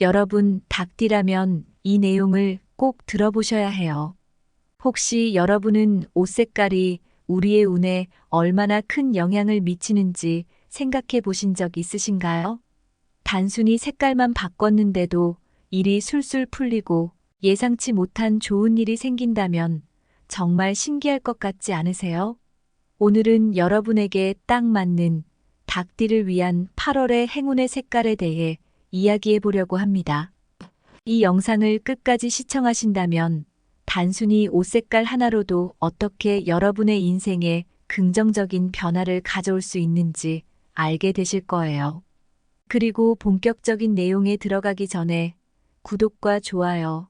여러분, 닭띠라면 이 내용을 꼭 들어보셔야 해요. 혹시 여러분은 옷 색깔이 우리의 운에 얼마나 큰 영향을 미치는지 생각해 보신 적 있으신가요? 단순히 색깔만 바꿨는데도 일이 술술 풀리고 예상치 못한 좋은 일이 생긴다면 정말 신기할 것 같지 않으세요? 오늘은 여러분에게 딱 맞는 닭띠를 위한 8월의 행운의 색깔에 대해 이야기해 보려고 합니다. 이 영상을 끝까지 시청하신다면 단순히 옷 색깔 하나로도 어떻게 여러분의 인생에 긍정적인 변화를 가져올 수 있는지 알게 되실 거예요. 그리고 본격적인 내용에 들어가기 전에 구독과 좋아요,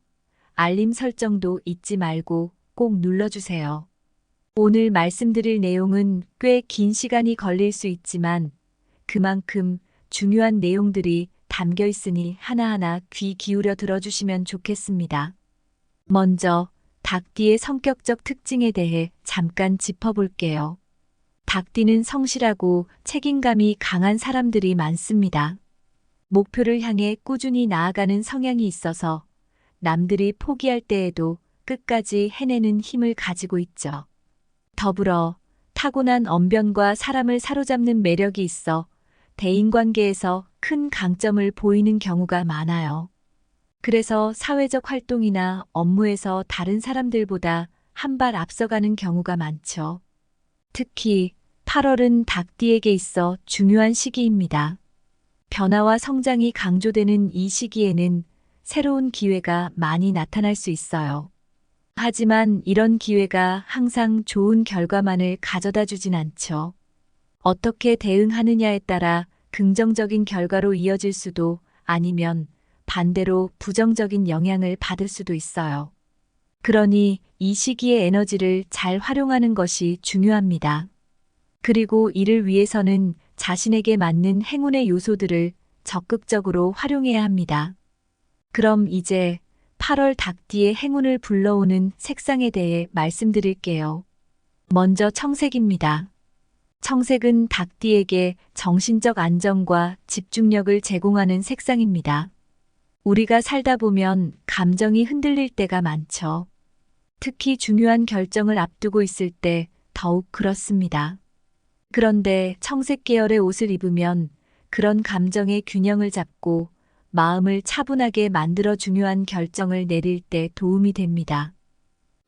알림 설정도 잊지 말고 꼭 눌러주세요. 오늘 말씀드릴 내용은 꽤 긴 시간이 걸릴 수 있지만 그만큼 중요한 내용들이 담겨 있으니 하나하나 귀 기울여 들어주시면 좋겠습니다. 먼저 닭띠의 성격적 특징에 대해 잠깐 짚어볼게요. 닭띠는 성실하고 책임감이 강한 사람들이 많습니다. 목표를 향해 꾸준히 나아가는 성향이 있어서 남들이 포기할 때에도 끝까지 해내는 힘을 가지고 있죠. 더불어 타고난 언변과 사람을 사로잡는 매력이 있어 대인관계에서 큰 강점을 보이는 경우가 많아요. 그래서 사회적 활동이나 업무에서 다른 사람들보다 한 발 앞서가는 경우가 많죠. 특히 8월은 닭띠에게 있어 중요한 시기입니다. 변화와 성장이 강조되는 이 시기에는 새로운 기회가 많이 나타날 수 있어요. 하지만 이런 기회가 항상 좋은 결과만을 가져다 주진 않죠. 어떻게 대응하느냐에 따라 긍정적인 결과로 이어질 수도 아니면 반대로 부정적인 영향을 받을 수도 있어요. 그러니 이 시기의 에너지를 잘 활용하는 것이 중요합니다. 그리고 이를 위해서는 자신에게 맞는 행운의 요소들을 적극적으로 활용해야 합니다. 그럼 이제 8월 닭띠의 행운을 불러오는 색상에 대해 말씀드릴게요. 먼저 청색입니다. 청색은 닭띠에게 정신적 안정과 집중력을 제공하는 색상입니다. 우리가 살다 보면 감정이 흔들릴 때가 많죠. 특히 중요한 결정을 앞두고 있을 때 더욱 그렇습니다. 그런데 청색 계열의 옷을 입으면 그런 감정의 균형을 잡고 마음을 차분하게 만들어 중요한 결정을 내릴 때 도움이 됩니다.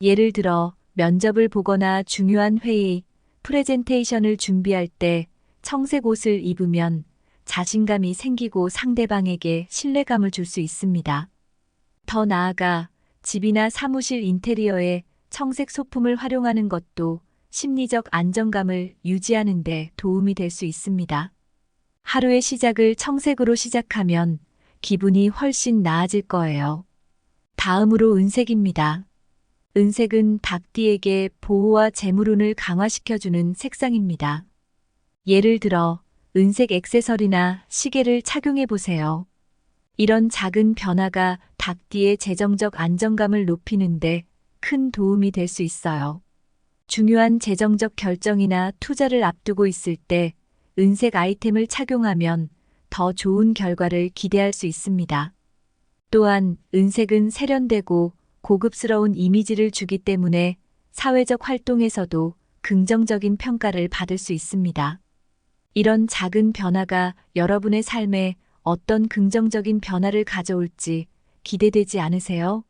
예를 들어 면접을 보거나 중요한 회의, 프레젠테이션을 준비할 때 청색 옷을 입으면 자신감이 생기고 상대방에게 신뢰감을 줄 수 있습니다. 더 나아가 집이나 사무실 인테리어에 청색 소품을 활용하는 것도 심리적 안정감을 유지하는 데 도움이 될 수 있습니다. 하루의 시작을 청색으로 시작하면 기분이 훨씬 나아질 거예요. 다음으로 은색입니다. 은색은 닭띠에게 보호와 재물운을 강화시켜주는 색상입니다. 예를 들어 은색 액세서리나 시계를 착용해 보세요. 이런 작은 변화가 닭띠의 재정적 안정감을 높이는데 큰 도움이 될 수 있어요. 중요한 재정적 결정이나 투자를 앞두고 있을 때 은색 아이템을 착용하면 더 좋은 결과를 기대할 수 있습니다. 또한 은색은 세련되고 고급스러운 이미지를 주기 때문에 사회적 활동에서도 긍정적인 평가를 받을 수 있습니다. 이런 작은 변화가 여러분의 삶에 어떤 긍정적인 변화를 가져올지 기대되지 않으세요?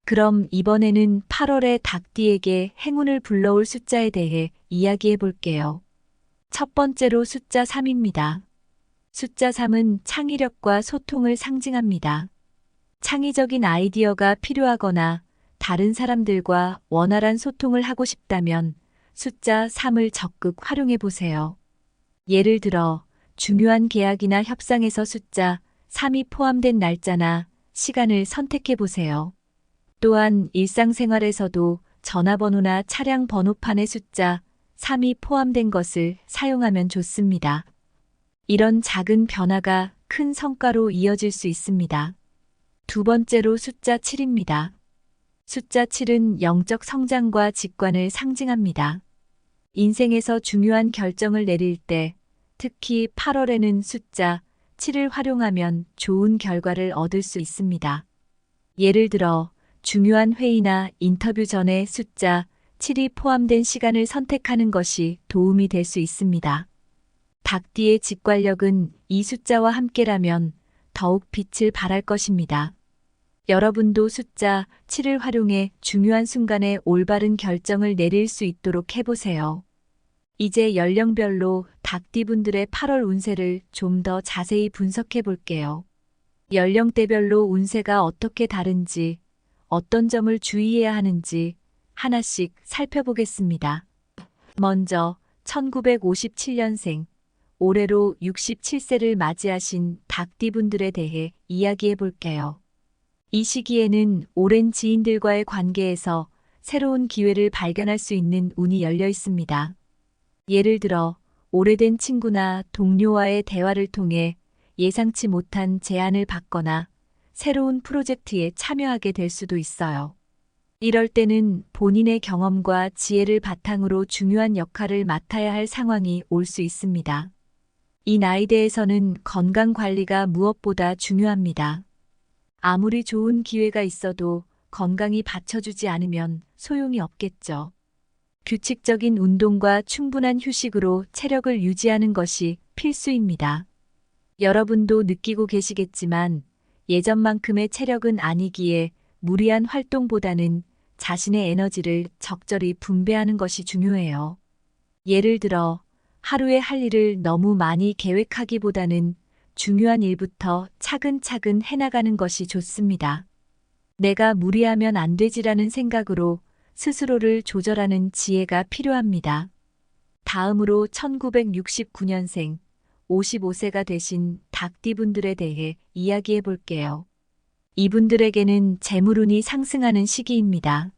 그럼 이번에는 8월의 닭띠에게 행운을 불러올 숫자에 대해 이야기해 볼게요. 첫 번째로 숫자 3입니다. 숫자 3은 창의력과 소통을 상징합니다. 창의적인 아이디어가 필요하거나 다른 사람들과 원활한 소통을 하고 싶다면 숫자 3을 적극 활용해 보세요. 예를 들어 중요한 계약이나 협상에서 숫자 3이 포함된 날짜나 시간을 선택해 보세요. 또한 일상생활에서도 전화번호나 차량 번호판에 숫자 3이 포함된 것을 사용하면 좋습니다. 이런 작은 변화가 큰 성과로 이어질 수 있습니다. 두 번째로 숫자 7입니다. 숫자 7은 영적 성장과 직관을 상징합니다. 인생에서 중요한 결정을 내릴 때, 특히 8월에는 숫자 7을 활용하면 좋은 결과를 얻을 수 있습니다. 예를 들어 중요한 회의나 인터뷰 전에 숫자 7이 포함된 시간을 선택하는 것이 도움이 될 수 있습니다. 닭띠의 직관력은 이 숫자와 함께라면 더욱 빛을 발할 것입니다. 여러분도 숫자 7을 활용해 중요한 순간에 올바른 결정을 내릴 수 있도록 해보세요. 이제 연령별로 닭띠분들의 8월 운세를 좀 더 자세히 분석해 볼게요. 연령대별로 운세가 어떻게 다른지, 어떤 점을 주의해야 하는지 하나씩 살펴보겠습니다. 먼저 1957년생, 올해로 67세를 맞이하신 닭띠분들에 대해 이야기해 볼게요. 이 시기에는 오랜 지인들과의 관계에서 새로운 기회를 발견할 수 있는 운이 열려 있습니다. 예를 들어 오래된 친구나 동료와의 대화를 통해 예상치 못한 제안을 받거나 새로운 프로젝트에 참여하게 될 수도 있어요. 이럴 때는 본인의 경험과 지혜를 바탕으로 중요한 역할을 맡아야 할 상황이 올 수 있습니다. 이 나이대에서는 건강 관리가 무엇보다 중요합니다. 아무리 좋은 기회가 있어도 건강이 받쳐주지 않으면 소용이 없겠죠. 규칙적인 운동과 충분한 휴식으로 체력을 유지하는 것이 필수입니다. 여러분도 느끼고 계시겠지만 예전만큼의 체력은 아니기에 무리한 활동보다는 자신의 에너지를 적절히 분배하는 것이 중요해요. 예를 들어 하루에 할 일을 너무 많이 계획하기보다는 중요한 일부터 차근차근 해나가는 것이 좋습니다. 내가 무리하면 안 되지라는 생각으로 스스로를 조절하는 지혜가 필요합니다. 다음으로 1969년생, 55세가 되신 닭띠분들에 대해 이야기해 볼게요. 이분들에게는 재물운이 상승하는 시기입니다.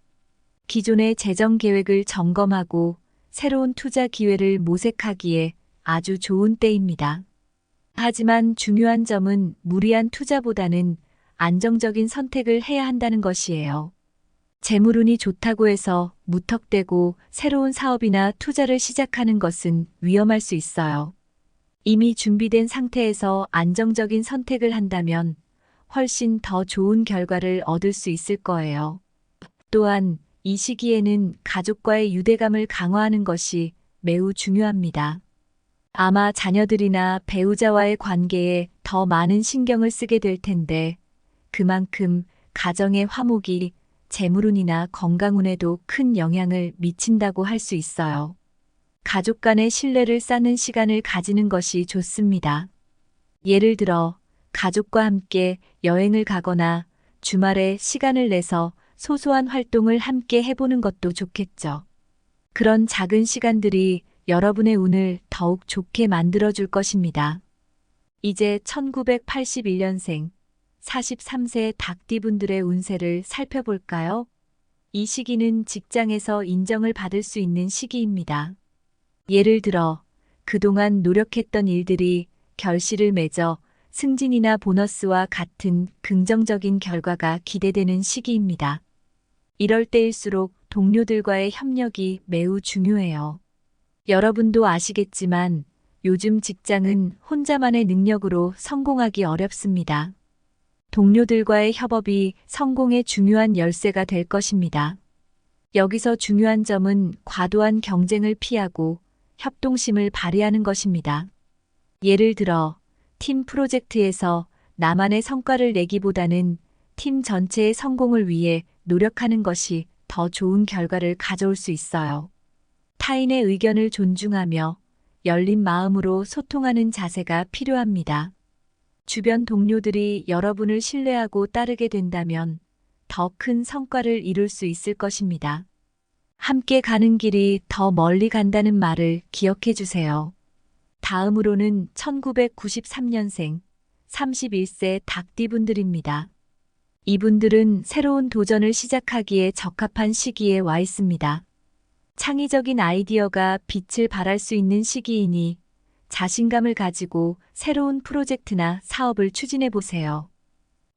기존의 재정 계획을 점검하고 새로운 투자 기회를 모색하기에 아주 좋은 때입니다. 하지만 중요한 점은 무리한 투자보다는 안정적인 선택을 해야 한다는 것이에요. 재물운이 좋다고 해서 무턱대고 새로운 사업이나 투자를 시작하는 것은 위험할 수 있어요. 이미 준비된 상태에서 안정적인 선택을 한다면 훨씬 더 좋은 결과를 얻을 수 있을 거예요. 또한 이 시기에는 가족과의 유대감을 강화하는 것이 매우 중요합니다. 아마 자녀들이나 배우자와의 관계에 더 많은 신경을 쓰게 될 텐데 그만큼 가정의 화목이 재물운이나 건강운에도 큰 영향을 미친다고 할 수 있어요. 가족 간의 신뢰를 쌓는 시간을 가지는 것이 좋습니다. 예를 들어 가족과 함께 여행을 가거나 주말에 시간을 내서 소소한 활동을 함께 해보는 것도 좋겠죠. 그런 작은 시간들이 여러분의 운을 더욱 좋게 만들어줄 것입니다. 이제 1981년생 43세 닭띠분들의 운세를 살펴볼까요? 이 시기는 직장에서 인정을 받을 수 있는 시기입니다. 예를 들어 그동안 노력했던 일들이 결실을 맺어 승진이나 보너스와 같은 긍정적인 결과가 기대되는 시기입니다. 이럴 때일수록 동료들과의 협력이 매우 중요해요. 여러분도 아시겠지만 요즘 직장은 혼자만의 능력으로 성공하기 어렵습니다. 동료들과의 협업이 성공의 중요한 열쇠가 될 것입니다. 여기서 중요한 점은 과도한 경쟁을 피하고 협동심을 발휘하는 것입니다. 예를 들어 팀 프로젝트에서 나만의 성과를 내기보다는 팀 전체의 성공을 위해 노력하는 것이 더 좋은 결과를 가져올 수 있어요. 타인의 의견을 존중하며 열린 마음으로 소통하는 자세가 필요합니다. 주변 동료들이 여러분을 신뢰하고 따르게 된다면 더 큰 성과를 이룰 수 있을 것입니다. 함께 가는 길이 더 멀리 간다는 말을 기억해 주세요. 다음으로는 1993년생 31세 닭띠분들입니다. 이분들은 새로운 도전을 시작하기에 적합한 시기에 와 있습니다. 창의적인 아이디어가 빛을 발할 수 있는 시기이니 자신감을 가지고 새로운 프로젝트나 사업을 추진해 보세요.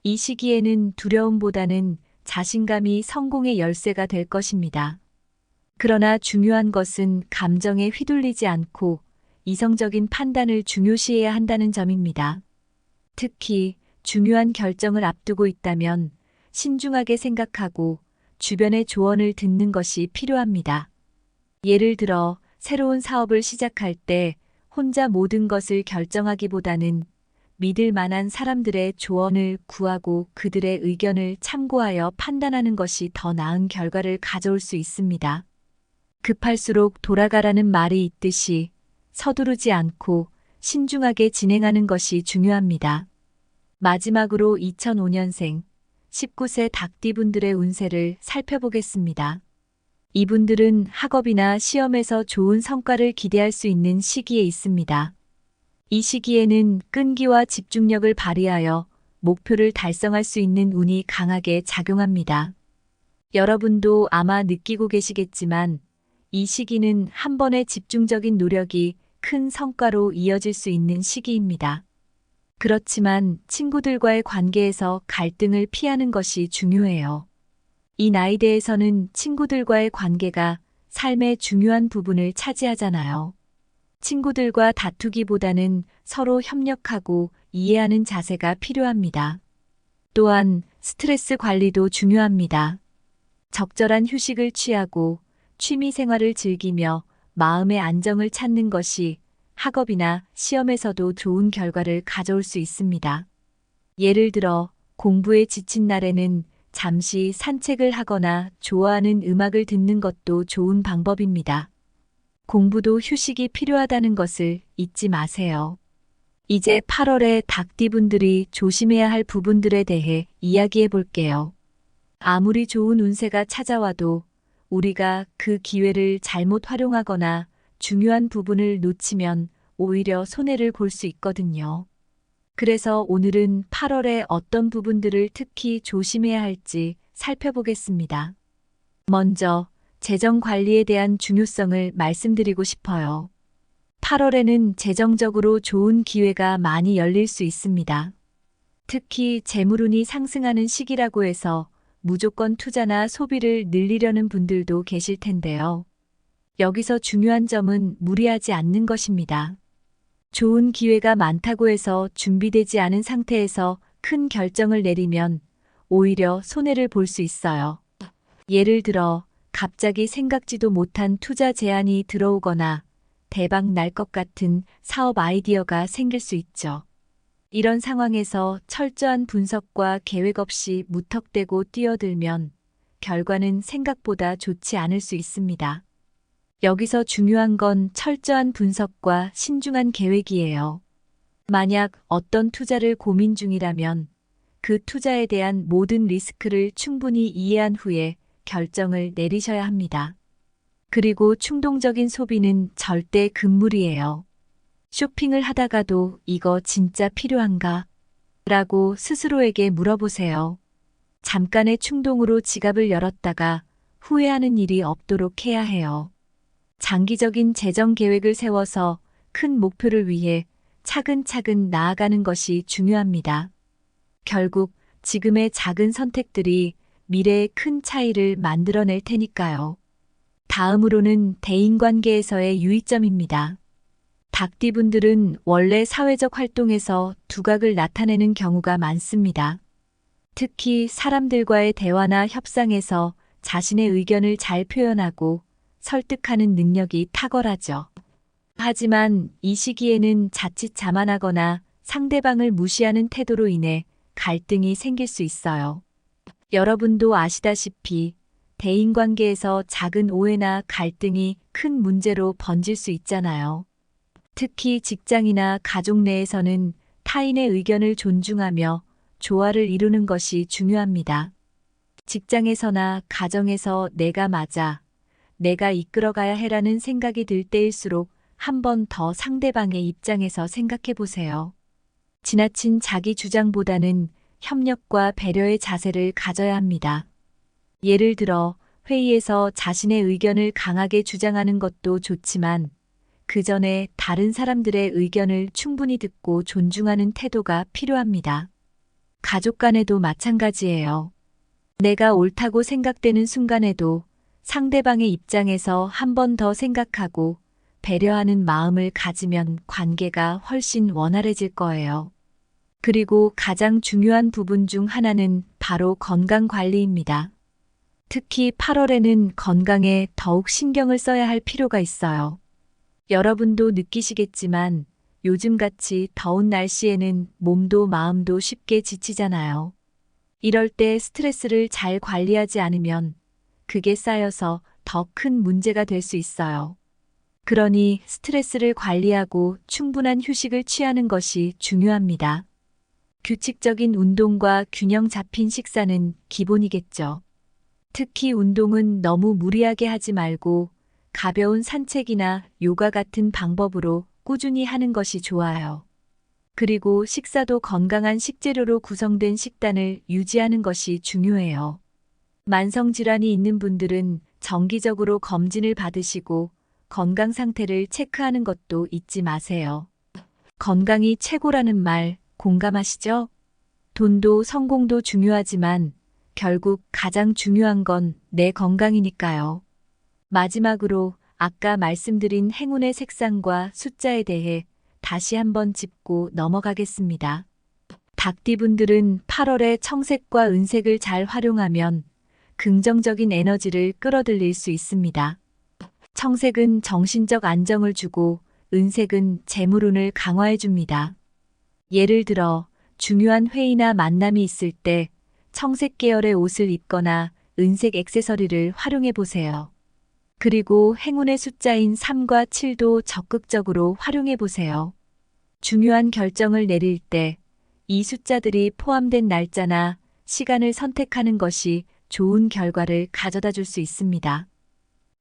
이 시기에는 두려움보다는 자신감이 성공의 열쇠가 될 것입니다. 그러나 중요한 것은 감정에 휘둘리지 않고 이성적인 판단을 중요시해야 한다는 점입니다. 특히 중요한 결정을 앞두고 있다면 신중하게 생각하고 주변의 조언을 듣는 것이 필요합니다. 예를 들어 새로운 사업을 시작할 때 혼자 모든 것을 결정하기보다는 믿을 만한 사람들의 조언을 구하고 그들의 의견을 참고하여 판단하는 것이 더 나은 결과를 가져올 수 있습니다. 급할수록 돌아가라는 말이 있듯이 서두르지 않고 신중하게 진행하는 것이 중요합니다. 마지막으로 2005년생 19세 닭띠분들의 운세를 살펴보겠습니다. 이분들은 학업이나 시험에서 좋은 성과를 기대할 수 있는 시기에 있습니다. 이 시기에는 끈기와 집중력을 발휘하여 목표를 달성할 수 있는 운이 강하게 작용합니다. 여러분도 아마 느끼고 계시겠지만 이 시기는 한 번의 집중적인 노력이 큰 성과로 이어질 수 있는 시기입니다. 그렇지만 친구들과의 관계에서 갈등을 피하는 것이 중요해요. 이 나이대에서는 친구들과의 관계가 삶의 중요한 부분을 차지하잖아요. 친구들과 다투기보다는 서로 협력하고 이해하는 자세가 필요합니다. 또한 스트레스 관리도 중요합니다. 적절한 휴식을 취하고 취미 생활을 즐기며 마음의 안정을 찾는 것이 학업이나 시험에서도 좋은 결과를 가져올 수 있습니다. 예를 들어 공부에 지친 날에는 잠시 산책을 하거나 좋아하는 음악을 듣는 것도 좋은 방법입니다. 공부도 휴식이 필요하다는 것을 잊지 마세요. 이제 8월에 닭띠분들이 조심해야 할 부분들에 대해 이야기해 볼게요. 아무리 좋은 운세가 찾아와도 우리가 그 기회를 잘못 활용하거나 중요한 부분을 놓치면 오히려 손해를 볼 수 있거든요. 그래서 오늘은 8월에 어떤 부분들을 특히 조심해야 할지 살펴보겠습니다. 먼저 재정 관리에 대한 중요성을 말씀드리고 싶어요. 8월에는 재정적으로 좋은 기회가 많이 열릴 수 있습니다. 특히 재물운이 상승하는 시기라고 해서 무조건 투자나 소비를 늘리려는 분들도 계실 텐데요. 여기서 중요한 점은 무리하지 않는 것입니다. 좋은 기회가 많다고 해서 준비되지 않은 상태에서 큰 결정을 내리면 오히려 손해를 볼 수 있어요. 예를 들어 갑자기 생각지도 못한 투자 제안이 들어오거나 대박 날 것 같은 사업 아이디어가 생길 수 있죠. 이런 상황에서 철저한 분석과 계획 없이 무턱대고 뛰어들면 결과는 생각보다 좋지 않을 수 있습니다. 여기서 중요한 건 철저한 분석과 신중한 계획이에요. 만약 어떤 투자를 고민 중이라면 그 투자에 대한 모든 리스크를 충분히 이해한 후에 결정을 내리셔야 합니다. 그리고 충동적인 소비는 절대 금물이에요. 쇼핑을 하다가도 이거 진짜 필요한가? 라고 스스로에게 물어보세요. 잠깐의 충동으로 지갑을 열었다가 후회하는 일이 없도록 해야 해요. 장기적인 재정 계획을 세워서 큰 목표를 위해 차근차근 나아가는 것이 중요합니다. 결국 지금의 작은 선택들이 미래에 큰 차이를 만들어낼 테니까요. 다음으로는 대인관계에서의 유의점입니다. 닭띠분들은 원래 사회적 활동에서 두각을 나타내는 경우가 많습니다. 특히 사람들과의 대화나 협상에서 자신의 의견을 잘 표현하고 설득하는 능력이 탁월하죠. 하지만 이 시기에는 자칫 자만하거나 상대방을 무시하는 태도로 인해 갈등이 생길 수 있어요. 여러분도 아시다시피 대인관계에서 작은 오해나 갈등이 큰 문제로 번질 수 있잖아요. 특히 직장이나 가족 내에서는 타인의 의견을 존중하며 조화를 이루는 것이 중요합니다. 직장에서나 가정에서 내가 맞아, 내가 이끌어가야 해라는 생각이 들 때일수록 한 번 더 상대방의 입장에서 생각해 보세요. 지나친 자기 주장보다는 협력과 배려의 자세를 가져야 합니다. 예를 들어 회의에서 자신의 의견을 강하게 주장하는 것도 좋지만 그 전에 다른 사람들의 의견을 충분히 듣고 존중하는 태도가 필요합니다. 가족 간에도 마찬가지예요. 내가 옳다고 생각되는 순간에도 상대방의 입장에서 한 번 더 생각하고 배려하는 마음을 가지면 관계가 훨씬 원활해질 거예요. 그리고 가장 중요한 부분 중 하나는 바로 건강 관리입니다. 특히 8월에는 건강에 더욱 신경을 써야 할 필요가 있어요. 여러분도 느끼시겠지만 요즘같이 더운 날씨에는 몸도 마음도 쉽게 지치잖아요. 이럴 때 스트레스를 잘 관리하지 않으면 그게 쌓여서 더 큰 문제가 될 수 있어요. 그러니 스트레스를 관리하고 충분한 휴식을 취하는 것이 중요합니다. 규칙적인 운동과 균형 잡힌 식사는 기본이겠죠. 특히 운동은 너무 무리하게 하지 말고 가벼운 산책이나 요가 같은 방법으로 꾸준히 하는 것이 좋아요. 그리고 식사도 건강한 식재료로 구성된 식단을 유지하는 것이 중요해요. 만성질환이 있는 분들은 정기적으로 검진을 받으시고 건강 상태를 체크하는 것도 잊지 마세요. 건강이 최고라는 말 공감하시죠? 돈도 성공도 중요하지만 결국 가장 중요한 건 내 건강이니까요. 마지막으로 아까 말씀드린 행운의 색상과 숫자에 대해 다시 한번 짚고 넘어가겠습니다. 닭띠분들은 8월에 청색과 은색을 잘 활용하면 긍정적인 에너지를 끌어들일 수 있습니다. 청색은 정신적 안정을 주고 은색은 재물운을 강화해 줍니다. 예를 들어 중요한 회의나 만남이 있을 때 청색 계열의 옷을 입거나 은색 액세서리를 활용해 보세요. 그리고 행운의 숫자인 3과 7도 적극적으로 활용해 보세요. 중요한 결정을 내릴 때 이 숫자들이 포함된 날짜나 시간을 선택하는 것이 좋은 결과를 가져다 줄 수 있습니다.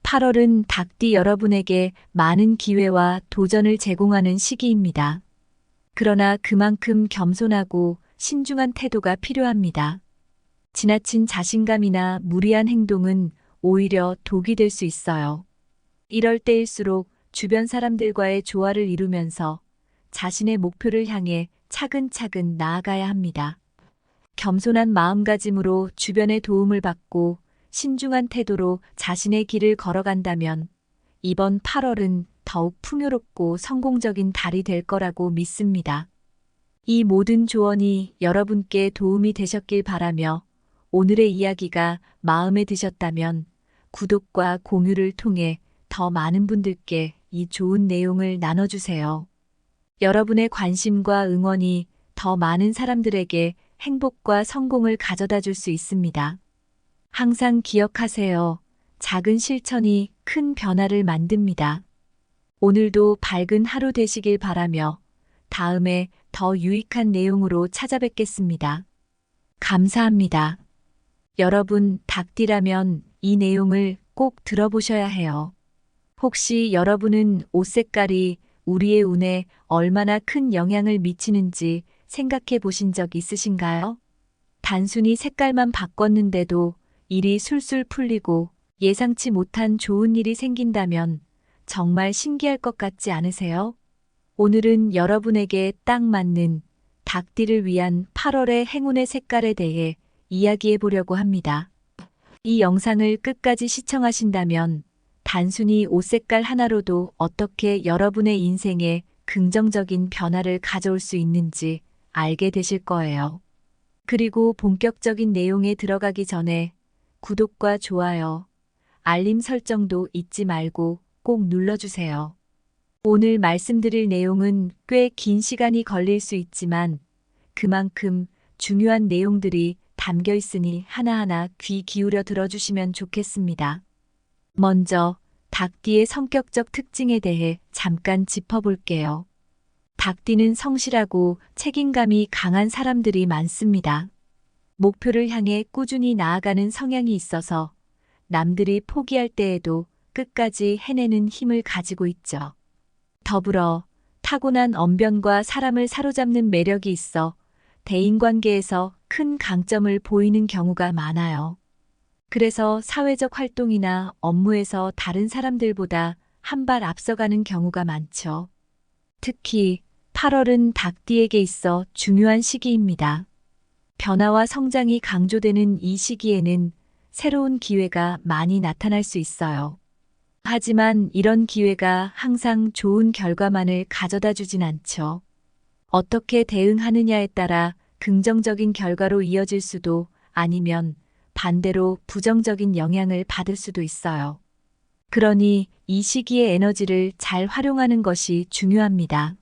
8월은 닭띠 여러분에게 많은 기회와 도전을 제공하는 시기입니다. 그러나 그만큼 겸손하고 신중한 태도가 필요합니다. 지나친 자신감이나 무리한 행동은 오히려 독이 될 수 있어요. 이럴 때일수록 주변 사람들과의 조화를 이루면서 자신의 목표를 향해 차근차근 나아가야 합니다. 겸손한 마음가짐으로 주변의 도움을 받고 신중한 태도로 자신의 길을 걸어간다면 이번 8월은 더욱 풍요롭고 성공적인 달이 될 거라고 믿습니다. 이 모든 조언이 여러분께 도움이 되셨길 바라며 오늘의 이야기가 마음에 드셨다면 구독과 공유를 통해 더 많은 분들께 이 좋은 내용을 나눠주세요. 여러분의 관심과 응원이 더 많은 사람들에게 행복과 성공을 가져다 줄 수 있습니다. 항상 기억하세요. 작은 실천이 큰 변화를 만듭니다. 오늘도 밝은 하루 되시길 바라며 다음에 더 유익한 내용으로 찾아뵙겠습니다. 감사합니다. 여러분, 닭띠라면 이 내용을 꼭 들어보셔야 해요. 혹시 여러분은 옷 색깔이 우리의 운에 얼마나 큰 영향을 미치는지 생각해 보신 적 있으신가요? 단순히 색깔만 바꿨는데도 일이 술술 풀리고 예상치 못한 좋은 일이 생긴다면 정말 신기할 것 같지 않으세요? 오늘은 여러분에게 딱 맞는 닭띠를 위한 8월의 행운의 색깔에 대해 이야기해 보려고 합니다. 이 영상을 끝까지 시청하신다면 단순히 옷 색깔 하나로도 어떻게 여러분의 인생에 긍정적인 변화를 가져올 수 있는지 알게 되실 거예요. 그리고 본격적인 내용에 들어가기 전에 구독과 좋아요, 알림 설정도 잊지 말고 꼭 눌러주세요. 오늘 말씀드릴 내용은 꽤 긴 시간이 걸릴 수 있지만 그만큼 중요한 내용들이 담겨 있으니 하나하나 귀 기울여 들어주시면 좋겠습니다. 먼저 닭띠의 성격적 특징에 대해 잠깐 짚어볼게요. 닭띠는 성실하고 책임감이 강한 사람들이 많습니다. 목표를 향해 꾸준히 나아가는 성향이 있어서 남들이 포기할 때에도 끝까지 해내는 힘을 가지고 있죠. 더불어 타고난 언변과 사람을 사로잡는 매력이 있어 대인관계에서 큰 강점을 보이는 경우가 많아요. 그래서 사회적 활동이나 업무에서 다른 사람들보다 한 발 앞서가는 경우가 많죠. 특히 8월은 닭띠에게 있어 중요한 시기입니다. 변화와 성장이 강조되는 이 시기에는 새로운 기회가 많이 나타날 수 있어요. 하지만 이런 기회가 항상 좋은 결과만을 가져다 주진 않죠. 어떻게 대응하느냐에 따라 긍정적인 결과로 이어질 수도 아니면 반대로 부정적인 영향을 받을 수도 있어요. 그러니 이 시기의 에너지를 잘 활용하는 것이 중요합니다.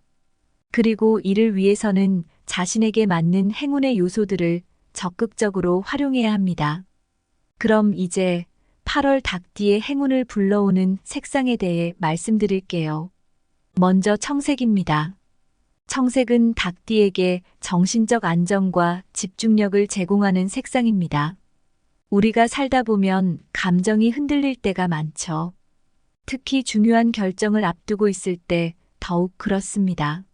그리고 이를 위해서는 자신에게 맞는 행운의 요소들을 적극적으로 활용해야 합니다. 그럼 이제 8월 닭띠의 행운을 불러오는 색상에 대해 말씀드릴게요. 먼저 청색입니다. 청색은 닭띠에게 정신적 안정과 집중력을 제공하는 색상입니다. 우리가 살다 보면 감정이 흔들릴 때가 많죠. 특히 중요한 결정을 앞두고 있을 때 더욱 그렇습니다.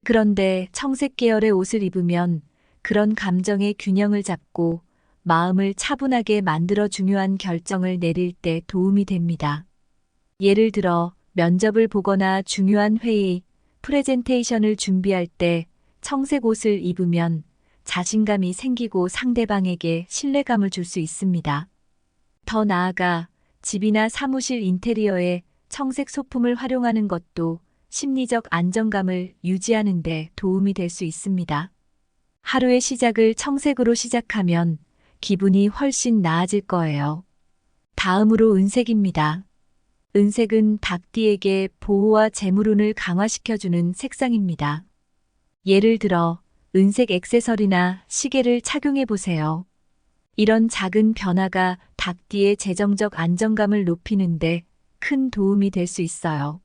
그런데 청색 계열의 옷을 입으면 그런 감정의 균형을 잡고 마음을 차분하게 만들어 중요한 결정을 내릴 때 도움이 됩니다. 예를 들어 면접을 보거나 중요한 회의, 프레젠테이션을 준비할 때 청색 옷을 입으면 자신감이 생기고 상대방에게 신뢰감을 줄 수 있습니다. 더 나아가 집이나 사무실 인테리어에 청색 소품을 활용하는 것도 심리적 안정감을 유지하는 데 도움이 될 수 있습니다. 하루의 시작을 청색으로 시작하면 기분이 훨씬 나아질 거예요. 다음으로 은색입니다. 은색은 닭띠에게 보호와 재물운을 강화시켜주는 색상입니다. 예를 들어 은색 액세서리나 시계를 착용해 보세요. 이런 작은 변화가 닭띠의 재정적 안정감을 높이는데 큰 도움이 될 수 있어요.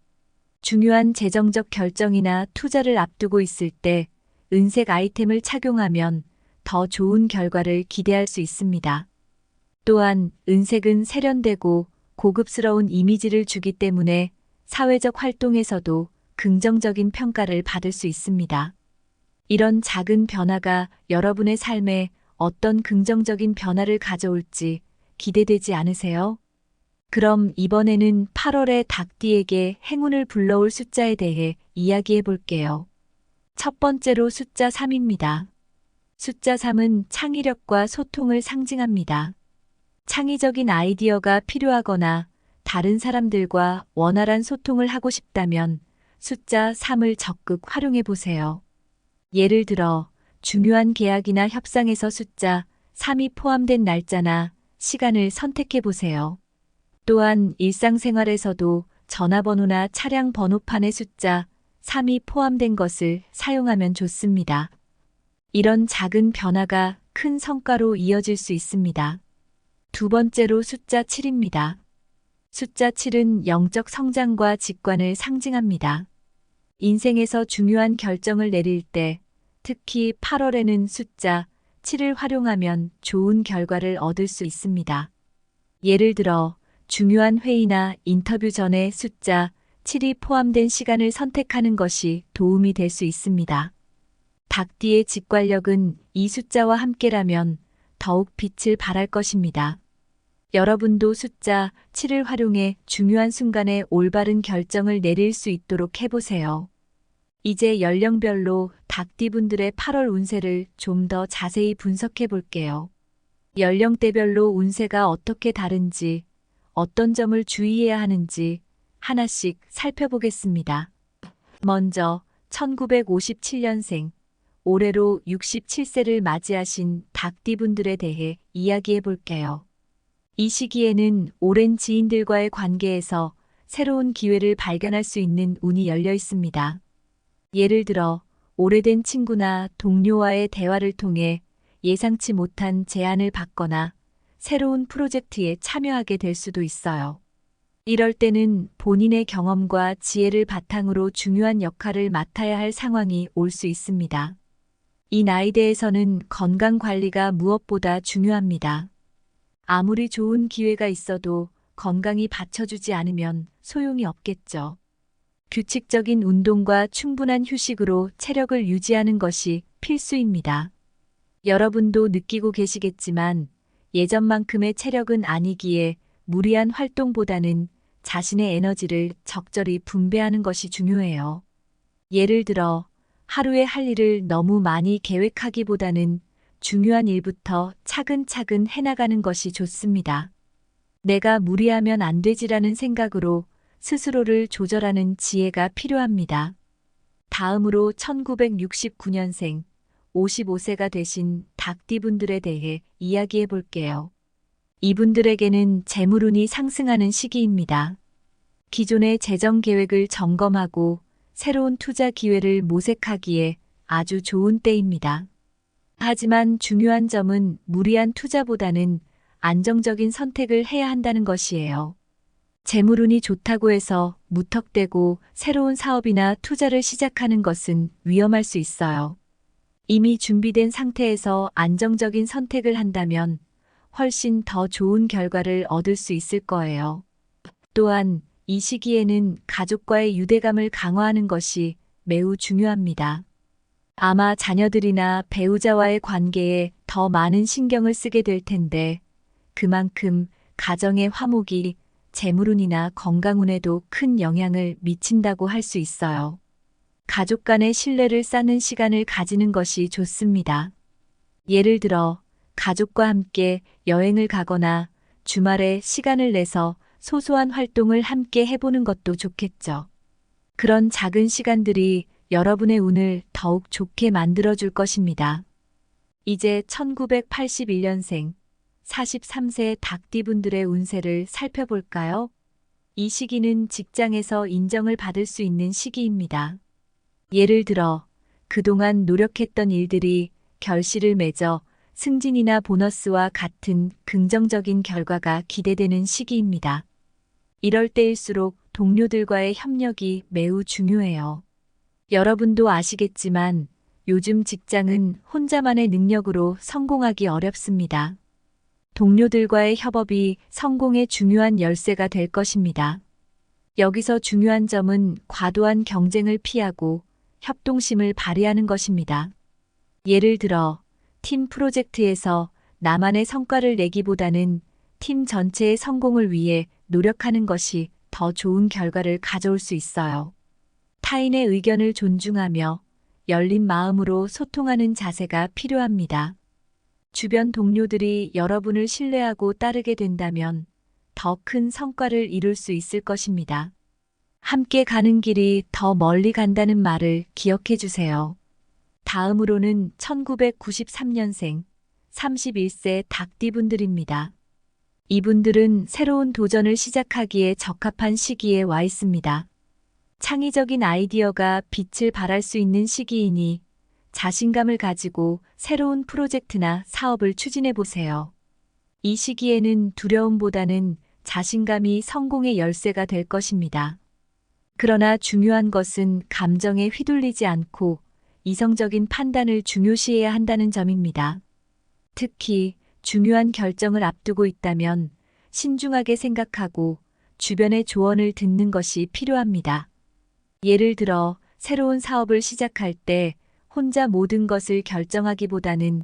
중요한 재정적 결정이나 투자를 앞두고 있을 때 은색 아이템을 착용하면 더 좋은 결과를 기대할 수 있습니다. 또한 은색은 세련되고 고급스러운 이미지를 주기 때문에 사회적 활동에서도 긍정적인 평가를 받을 수 있습니다. 이런 작은 변화가 여러분의 삶에 어떤 긍정적인 변화를 가져올지 기대되지 않으세요? 그럼 이번에는 8월의 닭띠에게 행운을 불러올 숫자에 대해 이야기해 볼게요. 첫 번째로 숫자 3입니다. 숫자 3은 창의력과 소통을 상징합니다. 창의적인 아이디어가 필요하거나 다른 사람들과 원활한 소통을 하고 싶다면 숫자 3을 적극 활용해 보세요. 예를 들어 중요한 계약이나 협상에서 숫자 3이 포함된 날짜나 시간을 선택해 보세요. 또한 일상생활에서도 전화번호나 차량 번호판에 숫자 3이 포함된 것을 사용하면 좋습니다. 이런 작은 변화가 큰 성과로 이어질 수 있습니다. 두 번째로 숫자 7입니다. 숫자 7은 영적 성장과 직관을 상징합니다. 인생에서 중요한 결정을 내릴 때, 특히 8월에는 숫자 7을 활용하면 좋은 결과를 얻을 수 있습니다. 예를 들어 중요한 회의나 인터뷰 전에 숫자 7이 포함된 시간을 선택하는 것이 도움이 될 수 있습니다. 닭띠의 직관력은 이 숫자와 함께라면 더욱 빛을 발할 것입니다. 여러분도 숫자 7을 활용해 중요한 순간에 올바른 결정을 내릴 수 있도록 해보세요. 이제 연령별로 닭띠분들의 8월 운세를 좀 더 자세히 분석해 볼게요. 연령대별로 운세가 어떻게 다른지, 어떤 점을 주의해야 하는지 하나씩 살펴보겠습니다. 먼저 1957년생, 올해로 67세를 맞이하신 닭띠분들에 대해 이야기해 볼게요. 이 시기에는 오랜 지인들과의 관계에서 새로운 기회를 발견할 수 있는 운이 열려 있습니다. 예를 들어 오래된 친구나 동료와의 대화를 통해 예상치 못한 제안을 받거나 새로운 프로젝트에 참여하게 될 수도 있어요. 이럴 때는 본인의 경험과 지혜를 바탕으로 중요한 역할을 맡아야 할 상황이 올 수 있습니다. 이 나이대에서는 건강 관리가 무엇보다 중요합니다. 아무리 좋은 기회가 있어도 건강이 받쳐주지 않으면 소용이 없겠죠. 규칙적인 운동과 충분한 휴식으로 체력을 유지하는 것이 필수입니다. 여러분도 느끼고 계시겠지만 예전만큼의 체력은 아니기에 무리한 활동보다는 자신의 에너지를 적절히 분배하는 것이 중요해요. 예를 들어 하루에 할 일을 너무 많이 계획하기보다는 중요한 일부터 차근차근 해나가는 것이 좋습니다. 내가 무리하면 안 되지라는 생각으로 스스로를 조절하는 지혜가 필요합니다. 다음으로 1969년생 55세가 되신 닭띠분들에 대해 이야기해 볼게요. 이분들에게는 재물운이 상승하는 시기입니다. 기존의 재정 계획을 점검하고 새로운 투자 기회를 모색하기에 아주 좋은 때입니다. 하지만 중요한 점은 무리한 투자보다는 안정적인 선택을 해야 한다는 것이에요. 재물운이 좋다고 해서 무턱대고 새로운 사업이나 투자를 시작하는 것은 위험할 수 있어요. 이미 준비된 상태에서 안정적인 선택을 한다면 훨씬 더 좋은 결과를 얻을 수 있을 거예요. 또한 이 시기에는 가족과의 유대감을 강화하는 것이 매우 중요합니다. 아마 자녀들이나 배우자와의 관계에 더 많은 신경을 쓰게 될 텐데 그만큼 가정의 화목이 재물운이나 건강운에도 큰 영향을 미친다고 할 수 있어요. 가족 간의 신뢰를 쌓는 시간을 가지는 것이 좋습니다. 예를 들어 가족과 함께 여행을 가거나 주말에 시간을 내서 소소한 활동을 함께 해보는 것도 좋겠죠. 그런 작은 시간들이 여러분의 운을 더욱 좋게 만들어줄 것입니다. 이제 1981년생 43세 닭띠분들의 운세를 살펴볼까요? 이 시기는 직장에서 인정을 받을 수 있는 시기입니다. 예를 들어 그동안 노력했던 일들이 결실을 맺어 승진이나 보너스와 같은 긍정적인 결과가 기대되는 시기입니다. 이럴 때일수록 동료들과의 협력이 매우 중요해요. 여러분도 아시겠지만 요즘 직장은 혼자만의 능력으로 성공하기 어렵습니다. 동료들과의 협업이 성공의 중요한 열쇠가 될 것입니다. 여기서 중요한 점은 과도한 경쟁을 피하고 협동심을 발휘하는 것입니다. 예를 들어 팀 프로젝트에서 나만의 성과를 내기보다는 팀 전체의 성공을 위해 노력하는 것이 더 좋은 결과를 가져올 수 있어요. 타인의 의견을 존중하며 열린 마음으로 소통하는 자세가 필요합니다. 주변 동료들이 여러분을 신뢰하고 따르게 된다면 더 큰 성과를 이룰 수 있을 것입니다. 함께 가는 길이 더 멀리 간다는 말을 기억해 주세요. 다음으로는 1993년생 31세 닭띠분들입니다. 이분들은 새로운 도전을 시작하기에 적합한 시기에 와 있습니다. 창의적인 아이디어가 빛을 발할 수 있는 시기이니 자신감을 가지고 새로운 프로젝트나 사업을 추진해 보세요. 이 시기에는 두려움보다는 자신감이 성공의 열쇠가 될 것입니다. 그러나 중요한 것은 감정에 휘둘리지 않고 이성적인 판단을 중요시해야 한다는 점입니다. 특히 중요한 결정을 앞두고 있다면 신중하게 생각하고 주변의 조언을 듣는 것이 필요합니다. 예를 들어 새로운 사업을 시작할 때 혼자 모든 것을 결정하기보다는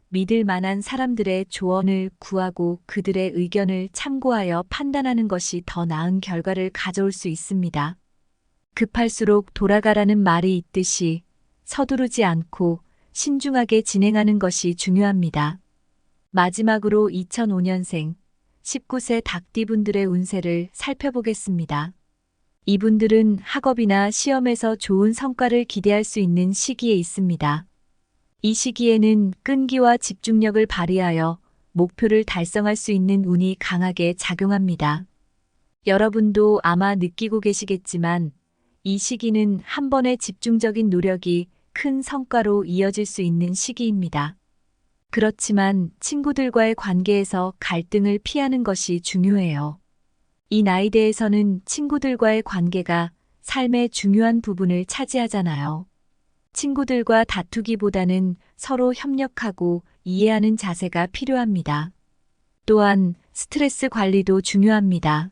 믿을 만한 사람들의 조언을 구하고 그들의 의견을 참고하여 판단하는 것이 더 나은 결과를 가져올 수 있습니다. 급할수록 돌아가라는 말이 있듯이 서두르지 않고 신중하게 진행하는 것이 중요합니다. 마지막으로 2005년생 19세 닭띠분들의 운세를 살펴보겠습니다. 이분들은 학업이나 시험에서 좋은 성과를 기대할 수 있는 시기에 있습니다. 이 시기에는 끈기와 집중력을 발휘하여 목표를 달성할 수 있는 운이 강하게 작용합니다. 여러분도 아마 느끼고 계시겠지만 이 시기는 한 번의 집중적인 노력이 큰 성과로 이어질 수 있는 시기입니다. 그렇지만 친구들과의 관계에서 갈등을 피하는 것이 중요해요. 이 나이대에서는 친구들과의 관계가 삶의 중요한 부분을 차지하잖아요. 친구들과 다투기보다는 서로 협력하고 이해하는 자세가 필요합니다. 또한 스트레스 관리도 중요합니다.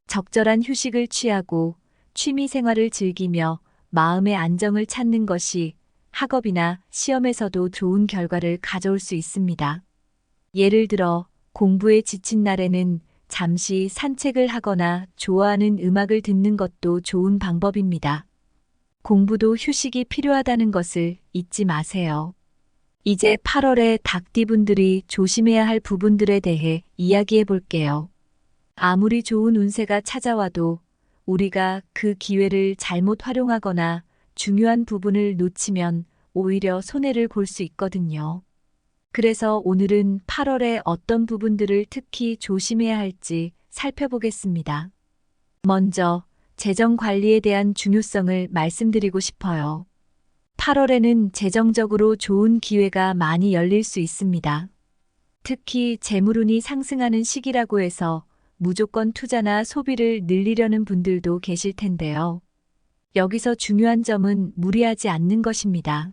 적절한 휴식을 취하고 취미 생활을 즐기며 마음의 안정을 찾는 것이 학업이나 시험에서도 좋은 결과를 가져올 수 있습니다. 예를 들어 공부에 지친 날에는 잠시 산책을 하거나 좋아하는 음악을 듣는 것도 좋은 방법입니다. 공부도 휴식이 필요하다는 것을 잊지 마세요. 이제 8월에 닭띠분들이 조심해야 할 부분들에 대해 이야기해 볼게요. 아무리 좋은 운세가 찾아와도 우리가 그 기회를 잘못 활용하거나 중요한 부분을 놓치면 오히려 손해를 볼 수 있거든요. 그래서 오늘은 8월에 어떤 부분들을 특히 조심해야 할지 살펴보겠습니다. 먼저 재정 관리에 대한 중요성을 말씀드리고 싶어요. 8월에는 재정적으로 좋은 기회가 많이 열릴 수 있습니다. 특히 재물운이 상승하는 시기라고 해서 무조건 투자나 소비를 늘리려는 분들도 계실 텐데요. 여기서 중요한 점은 무리하지 않는 것입니다.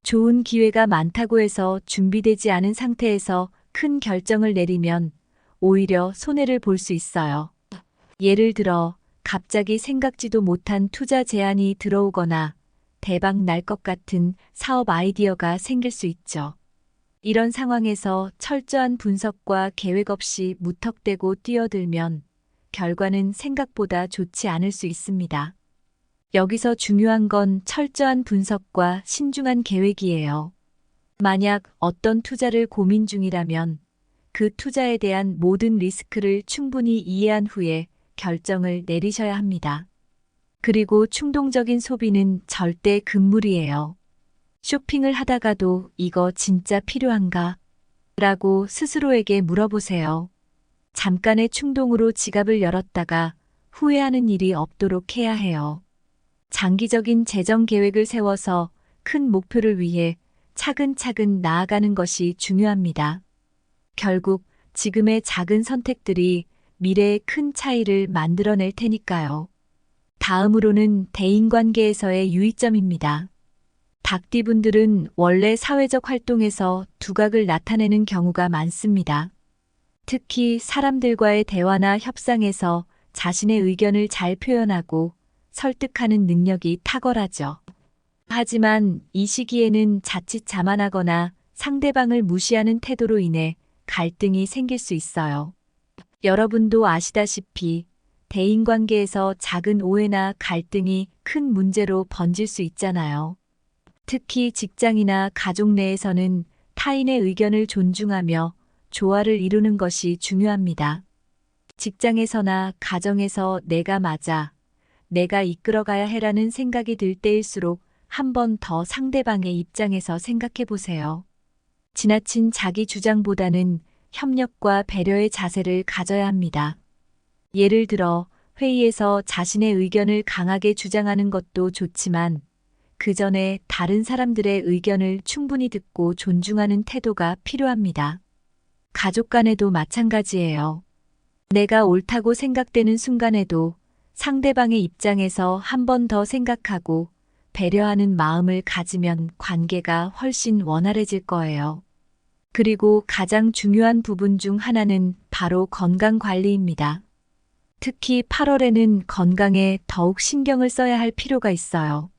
좋은 기회가 많다고 해서 준비되지 않은 상태에서 큰 결정을 내리면 오히려 손해를 볼 수 있어요. 예를 들어 갑자기 생각지도 못한 투자 제안이 들어오거나 대박 날 것 같은 사업 아이디어가 생길 수 있죠. 이런 상황에서 철저한 분석과 계획 없이 무턱대고 뛰어들면 결과는 생각보다 좋지 않을 수 있습니다. 여기서 중요한 건 철저한 분석과 신중한 계획이에요. 만약 어떤 투자를 고민 중이라면 그 투자에 대한 모든 리스크를 충분히 이해한 후에 결정을 내리셔야 합니다. 그리고 충동적인 소비는 절대 금물이에요. 쇼핑을 하다가도 이거 진짜 필요한가? 라고 스스로에게 물어보세요. 잠깐의 충동으로 지갑을 열었다가 후회하는 일이 없도록 해야 해요. 장기적인 재정 계획을 세워서 큰 목표를 위해 차근차근 나아가는 것이 중요합니다. 결국 지금의 작은 선택들이 미래에 큰 차이를 만들어낼 테니까요. 다음으로는 대인관계에서의 유의점입니다. 닭띠분들은 원래 사회적 활동에서 두각을 나타내는 경우가 많습니다. 특히 사람들과의 대화나 협상에서 자신의 의견을 잘 표현하고 설득하는 능력이 탁월하죠. 하지만 이 시기에는 자칫 자만하거나 상대방을 무시하는 태도로 인해 갈등이 생길 수 있어요. 여러분도 아시다시피 대인관계에서 작은 오해나 갈등이 큰 문제로 번질 수 있잖아요. 특히 직장이나 가족 내에서는 타인의 의견을 존중하며 조화를 이루는 것이 중요합니다. 직장에서나 가정에서 내가 맞아, 내가 이끌어가야 해라는 생각이 들 때일수록 한 번 더 상대방의 입장에서 생각해 보세요. 지나친 자기 주장보다는 협력과 배려의 자세를 가져야 합니다. 예를 들어 회의에서 자신의 의견을 강하게 주장하는 것도 좋지만 그 전에 다른 사람들의 의견을 충분히 듣고 존중하는 태도가 필요합니다. 가족 간에도 마찬가지예요. 내가 옳다고 생각되는 순간에도 상대방의 입장에서 한 번 더 생각하고 배려하는 마음을 가지면 관계가 훨씬 원활해질 거예요. 그리고 가장 중요한 부분 중 하나는 바로 건강 관리입니다. 특히 8월에는 건강에 더욱 신경을 써야 할 필요가 있어요.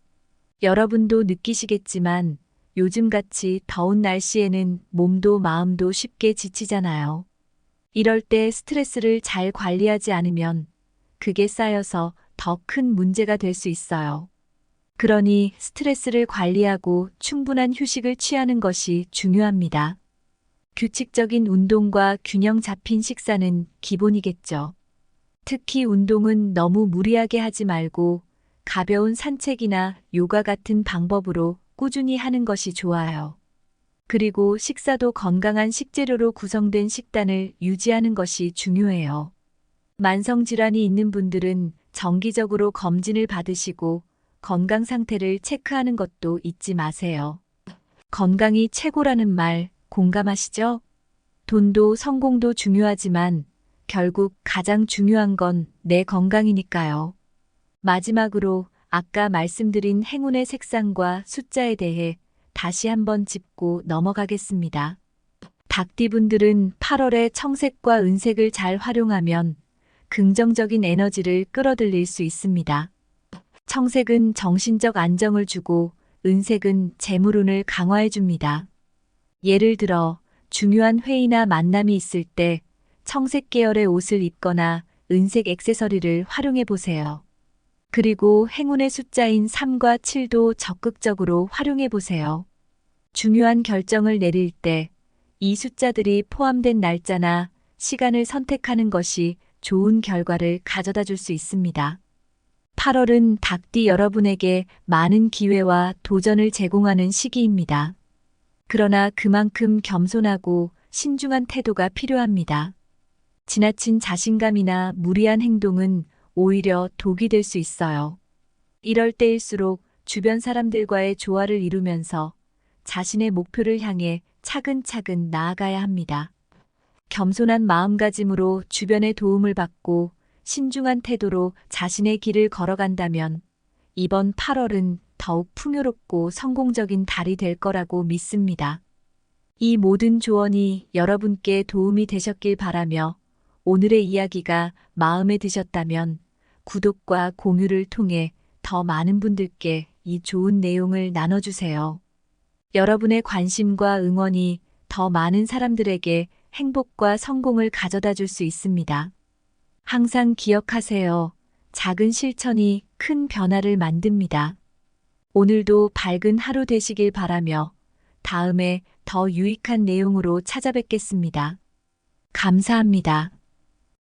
여러분도 느끼시겠지만 요즘같이 더운 날씨에는 몸도 마음도 쉽게 지치잖아요. 이럴 때 스트레스를 잘 관리하지 않으면 그게 쌓여서 더 큰 문제가 될 수 있어요. 그러니 스트레스를 관리하고 충분한 휴식을 취하는 것이 중요합니다. 규칙적인 운동과 균형 잡힌 식사는 기본이겠죠. 특히 운동은 너무 무리하게 하지 말고 가벼운 산책이나 요가 같은 방법으로 꾸준히 하는 것이 좋아요. 그리고 식사도 건강한 식재료로 구성된 식단을 유지하는 것이 중요해요. 만성질환이 있는 분들은 정기적으로 검진을 받으시고 건강 상태를 체크하는 것도 잊지 마세요. 건강이 최고라는 말 공감하시죠? 돈도 성공도 중요하지만 결국 가장 중요한 건 내 건강이니까요. 마지막으로 아까 말씀드린 행운의 색상과 숫자에 대해 다시 한번 짚고 넘어가겠습니다. 닭띠분들은 8월에 청색과 은색을 잘 활용하면 긍정적인 에너지를 끌어들일 수 있습니다. 청색은 정신적 안정을 주고 은색은 재물운을 강화해 줍니다. 예를 들어 중요한 회의나 만남이 있을 때 청색 계열의 옷을 입거나 은색 액세서리를 활용해 보세요. 그리고 행운의 숫자인 3과 7도 적극적으로 활용해 보세요. 중요한 결정을 내릴 때 이 숫자들이 포함된 날짜나 시간을 선택하는 것이 좋은 결과를 가져다 줄 수 있습니다. 8월은 닭띠 여러분에게 많은 기회와 도전을 제공하는 시기입니다. 그러나 그만큼 겸손하고 신중한 태도가 필요합니다. 지나친 자신감이나 무리한 행동은 오히려 독이 될 수 있어요. 이럴 때일수록 주변 사람들과의 조화를 이루면서 자신의 목표를 향해 차근차근 나아가야 합니다. 겸손한 마음가짐으로 주변의 도움을 받고 신중한 태도로 자신의 길을 걸어간다면 이번 8월은 더욱 풍요롭고 성공적인 달이 될 거라고 믿습니다. 이 모든 조언이 여러분께 도움이 되셨길 바라며 오늘의 이야기가 마음에 드셨다면 구독과 공유를 통해 더 많은 분들께 이 좋은 내용을 나눠주세요. 여러분의 관심과 응원이 더 많은 사람들에게 행복과 성공을 가져다 줄 수 있습니다. 항상 기억하세요. 작은 실천이 큰 변화를 만듭니다. 오늘도 밝은 하루 되시길 바라며 다음에 더 유익한 내용으로 찾아뵙겠습니다. 감사합니다.